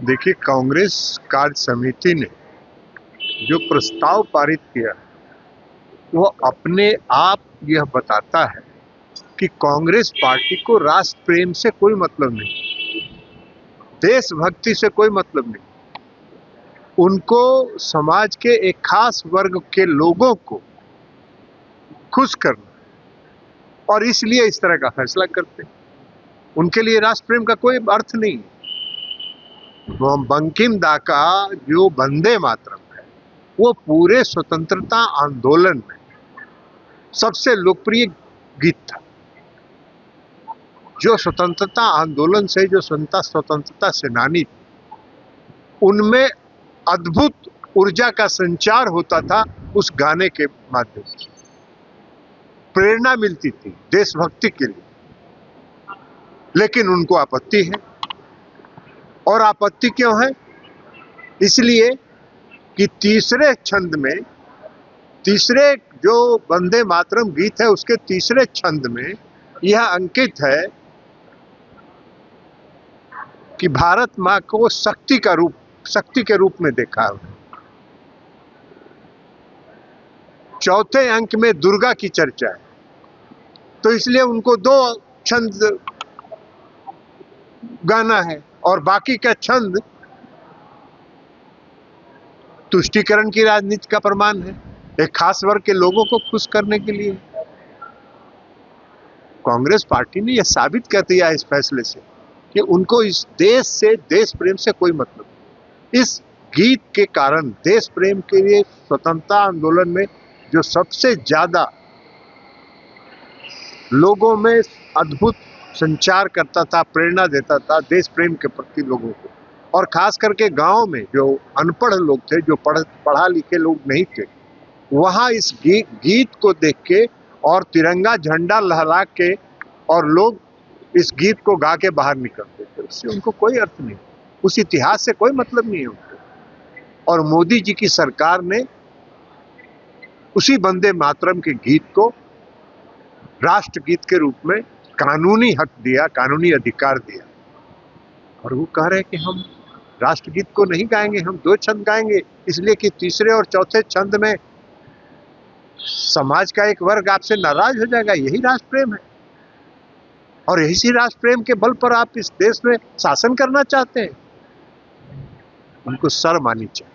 देखिए, कांग्रेस कार्य समिति ने जो प्रस्ताव पारित किया वो अपने आप यह बताता है कि कांग्रेस पार्टी को राष्ट्र प्रेम से कोई मतलब नहीं, देशभक्ति से कोई मतलब नहीं। उनको समाज के एक खास वर्ग के लोगों को खुश करना, और इसलिए इस तरह का फैसला करते हैं। उनके लिए राष्ट्र प्रेम का कोई अर्थ नहीं है। बंकिम दा का जो वंदे मातरम है वो पूरे स्वतंत्रता आंदोलन में सबसे लोकप्रिय गीत था। जो स्वतंत्रता आंदोलन से जो स्वतंत्रता सेनानी उनमें अद्भुत ऊर्जा का संचार होता था, उस गाने के माध्यम से प्रेरणा मिलती थी देशभक्ति के लिए। लेकिन उनको आपत्ति है, और आपत्ति क्यों है? इसलिए कि तीसरे छंद में, तीसरे जो वंदे मातरम गीत है उसके तीसरे छंद में यह अंकित है कि भारत माँ को शक्ति के रूप में देखा है। चौथे अंक में दुर्गा की चर्चा है, तो इसलिए उनको दो छंद गाना है और बाकी का छंद तुष्टीकरण की राजनीति का प्रमाण है, एक खास वर्ग के लोगों को खुश करने के लिए। कांग्रेस पार्टी ने यह साबित कर दिया इस फैसले से कि उनको इस देश से, देश प्रेम से कोई मतलब नहीं। इस गीत के कारण देश प्रेम के लिए स्वतंत्रता आंदोलन में जो सबसे ज्यादा लोगों में अद्भुत संचार करता था, प्रेरणा देता था देश प्रेम के प्रति लोगों को, और खास करके गांव में जो अनपढ़ लोग थे, जो पढ़ा लिखे लोग नहीं थे, वहां इस गीत को देख के और तिरंगा झंडा लहरा के और लोग इस गीत को गा के बाहर निकलते थे। उससे उनको कोई अर्थ नहीं, उस इतिहास से कोई मतलब नहीं है उनको। और मोदी जी की सरकार ने उसी वंदे मातरम के गीत को राष्ट्रगीत के रूप में कानूनी हक दिया, कानूनी अधिकार दिया। और वो कह रहे हैं कि हम राष्ट्रगीत को नहीं गाएंगे, हम दो छंद गाएंगे, इसलिए कि तीसरे और चौथे छंद में समाज का एक वर्ग आपसे नाराज हो जाएगा। यही राष्ट्र प्रेम है, और इसी राष्ट्र प्रेम के बल पर आप इस देश में शासन करना चाहते हैं। उनको शर्म आनी चाहिए।